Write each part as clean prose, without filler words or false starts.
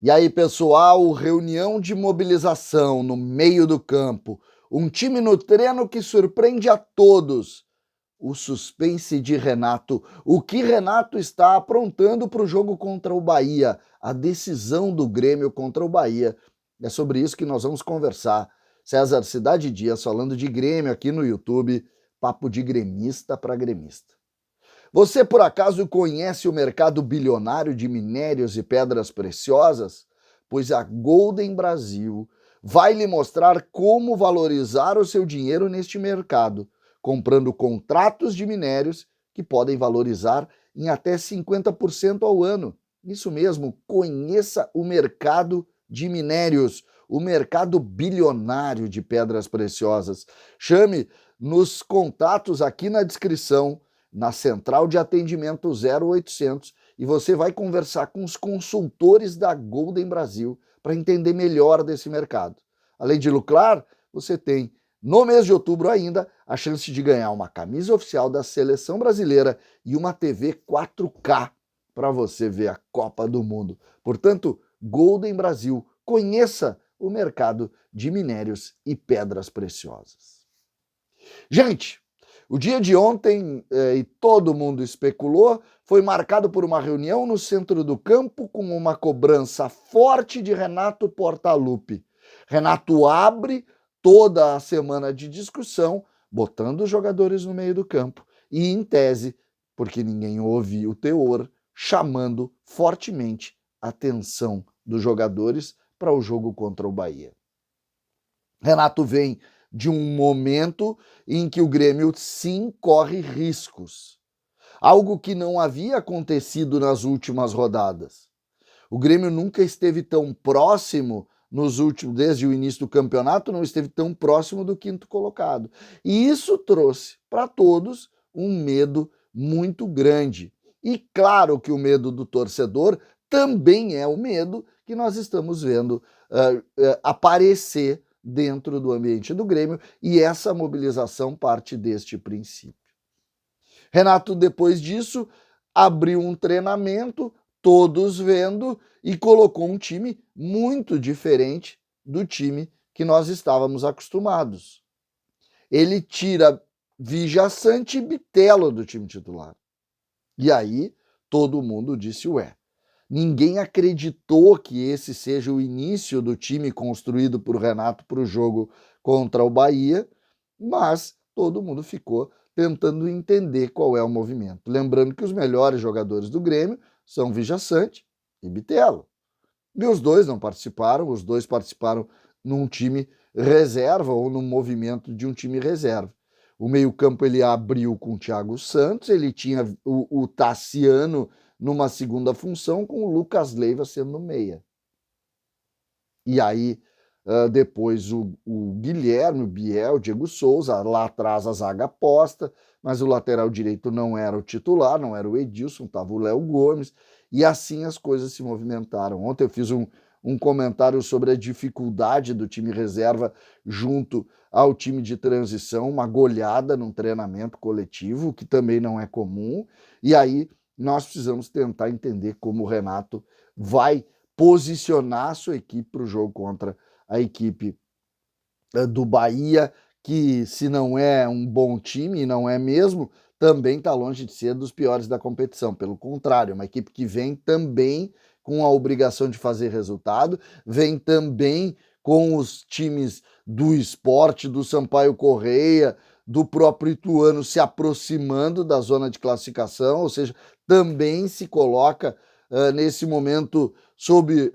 E aí, pessoal, reunião de mobilização no meio do campo. Um time no treino que surpreende a todos. O suspense de Renato. O que Renato está aprontando para o jogo contra o Bahia. A decisão do Grêmio contra o Bahia. É sobre isso que nós vamos conversar. César Cidade Dias falando de Grêmio aqui no YouTube. Papo de gremista para gremista. Você, por acaso, conhece o mercado bilionário de minérios e pedras preciosas? Pois a Golden Brasil vai lhe mostrar como valorizar o seu dinheiro neste mercado, comprando contratos de minérios que podem valorizar em até 50% ao ano. Isso mesmo, conheça o mercado de minérios, o mercado bilionário de pedras preciosas. Chame nos contatos aqui na descrição, na central de atendimento 0800, e você vai conversar com os consultores da Golden Brasil para entender melhor desse mercado. Além de lucrar, você tem, no mês de outubro ainda, a chance de ganhar uma camisa oficial da Seleção Brasileira e uma TV 4K para você ver a Copa do Mundo. Portanto, Golden Brasil, conheça o mercado de minérios e pedras preciosas. Gente, o dia de ontem, e todo mundo especulou, foi marcado por uma reunião no centro do campo com uma cobrança forte de Renato Portaluppi. Renato abre toda a semana de discussão, botando os jogadores no meio do campo e, em tese, porque ninguém ouve o teor, chamando fortemente a atenção dos jogadores para o jogo contra o Bahia. Renato vem de um momento em que o Grêmio sim corre riscos. Algo que não havia acontecido nas últimas rodadas. O Grêmio nunca esteve tão próximo desde o início do campeonato, não esteve tão próximo do quinto colocado. E isso trouxe para todos um medo muito grande. E claro que o medo do torcedor também é o medo que nós estamos vendo aparecer dentro do ambiente do Grêmio, e essa mobilização parte deste princípio. Renato, depois disso, abriu um treinamento, todos vendo, e colocou um time muito diferente do time que nós estávamos acostumados. Ele tira Vija Sante e Bitelo do time titular. E aí, todo mundo disse, ué, ninguém acreditou que esse seja o início do time construído por Renato para o jogo contra o Bahia, mas todo mundo ficou tentando entender qual é o movimento. Lembrando que os melhores jogadores do Grêmio são Vija Sante e Bitelo. E os dois não participaram, os dois participaram num time reserva ou num movimento de um time reserva. O meio-campo ele abriu com o Thiago Santos, ele tinha o Tassiano numa segunda função, com o Lucas Leiva sendo meia. E aí, depois o Guilherme, o Biel, o Diego Souza, lá atrás a zaga posta, mas o lateral direito não era o titular, não era o Edilson, estava o Léo Gomes, e assim as coisas se movimentaram. Ontem eu fiz um comentário sobre a dificuldade do time reserva junto ao time de transição, uma goleada num treinamento coletivo, que também não é comum, e aí nós precisamos tentar entender como o Renato vai posicionar a sua equipe para o jogo contra a equipe do Bahia, que se não é um bom time, e não é mesmo, também está longe de ser dos piores da competição. Pelo contrário, é uma equipe que vem também com a obrigação de fazer resultado, vem também com os times do Sport, do Sampaio Correia, do próprio Ituano se aproximando da zona de classificação, ou seja, também se coloca nesse momento sob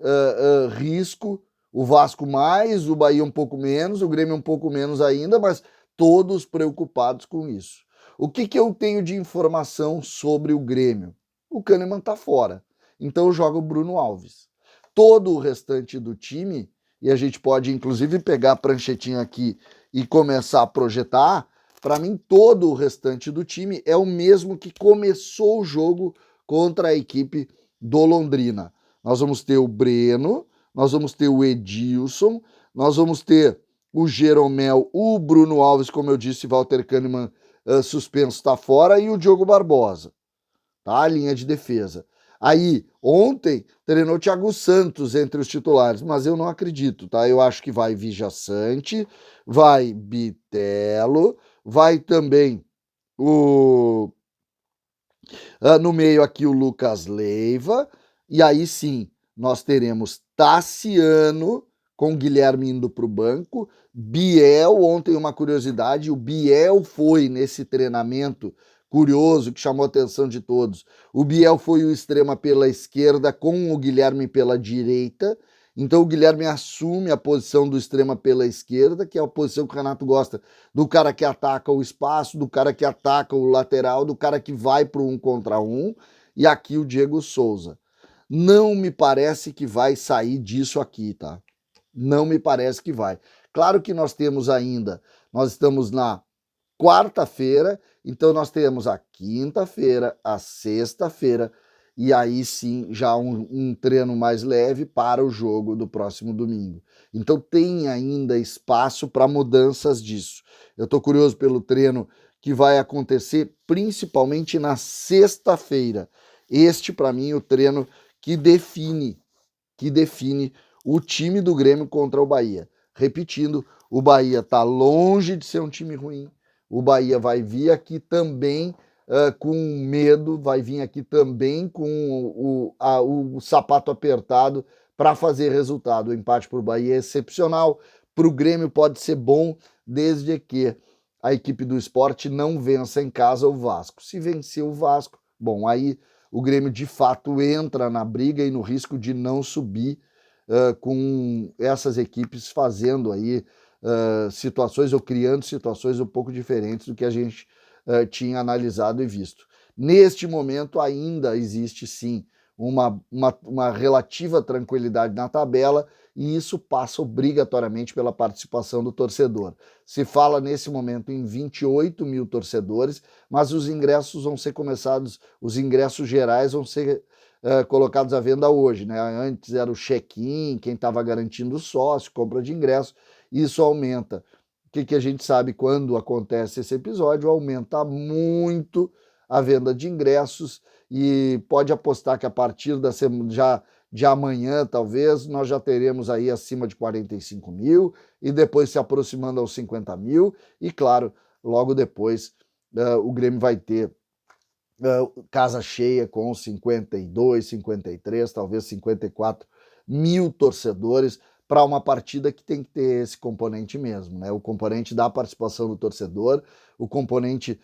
risco. O Vasco mais, o Bahia um pouco menos, o Grêmio um pouco menos ainda, mas todos preocupados com isso. O que eu tenho de informação sobre o Grêmio? O Kahneman está fora, então joga o Bruno Alves. Todo o restante do time, e a gente pode inclusive pegar a pranchetinha aqui e começar a projetar, para mim todo o restante do time é o mesmo que começou o jogo contra a equipe do Londrina. Nós vamos ter o Breno, nós vamos ter o Edilson, nós vamos ter o Jeromel, o Bruno Alves, como eu disse, Walter Kahneman suspenso está fora, e o Diogo Barbosa, tá? A linha de defesa. Aí, ontem, treinou Thiago Santos entre os titulares, mas eu não acredito, tá? Eu acho que vai Vija Sante, vai Bitelo, vai também o no meio aqui o Lucas Leiva, e aí sim, nós teremos Tassiano com Guilherme indo para o banco, Biel, ontem uma curiosidade, o Biel foi nesse treinamento curioso que chamou a atenção de todos. O Biel foi o extrema pela esquerda com o Guilherme pela direita, então o Guilherme assume a posição do extrema pela esquerda, que é a posição que o Renato gosta, do cara que ataca o espaço, do cara que ataca o lateral, do cara que vai para o 1 contra 1, e aqui o Diego Souza. Não me parece que vai sair disso aqui, tá? Não me parece que vai. Claro que nós temos ainda, nós estamos na quarta-feira, então nós temos a quinta-feira, a sexta-feira, e aí sim já um treino mais leve para o jogo do próximo domingo. Então tem ainda espaço para mudanças disso. Eu estou curioso pelo treino que vai acontecer principalmente na sexta-feira. Este, para mim, é o treino que define o time do Grêmio contra o Bahia. Repetindo, o Bahia está longe de ser um time ruim. O Bahia vai vir aqui também com medo, vai vir aqui também com o sapato apertado para fazer resultado. O empate para o Bahia é excepcional, para o Grêmio pode ser bom, desde que a equipe do Sport não vença em casa o Vasco. Se vencer o Vasco, bom, aí o Grêmio de fato entra na briga e no risco de não subir com essas equipes fazendo aí situações ou criando situações um pouco diferentes do que a gente tinha analisado e visto. Neste momento ainda existe sim uma relativa tranquilidade na tabela e isso passa obrigatoriamente pela participação do torcedor. Se fala nesse momento em 28 mil torcedores, mas os ingressos vão ser começados, os ingressos gerais vão ser colocados à venda hoje, né? Antes era o check-in, quem estava garantindo o sócio, compra de ingresso, isso aumenta. O que a gente sabe quando acontece esse episódio? Aumenta muito a venda de ingressos e pode apostar que a partir da semana, já de amanhã, talvez, nós já teremos aí acima de 45 mil e depois se aproximando aos 50 mil e, claro, logo depois o Grêmio vai ter casa cheia com 52, 53, talvez 54 mil torcedores para uma partida que tem que ter esse componente mesmo, né? O componente da participação do torcedor, o componente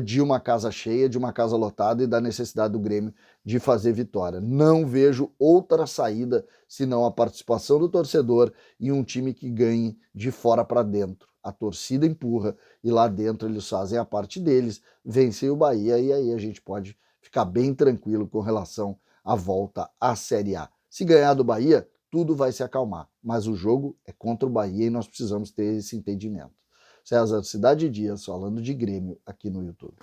de uma casa cheia, de uma casa lotada e da necessidade do Grêmio de fazer vitória. Não vejo outra saída senão a participação do torcedor e um time que ganhe de fora para dentro. A torcida empurra e lá dentro eles fazem a parte deles, vencem o Bahia e aí a gente pode ficar bem tranquilo com relação à volta à Série A. Se ganhar do Bahia, tudo vai se acalmar, mas o jogo é contra o Bahia e nós precisamos ter esse entendimento. César Cidade Dias, falando de Grêmio aqui no YouTube.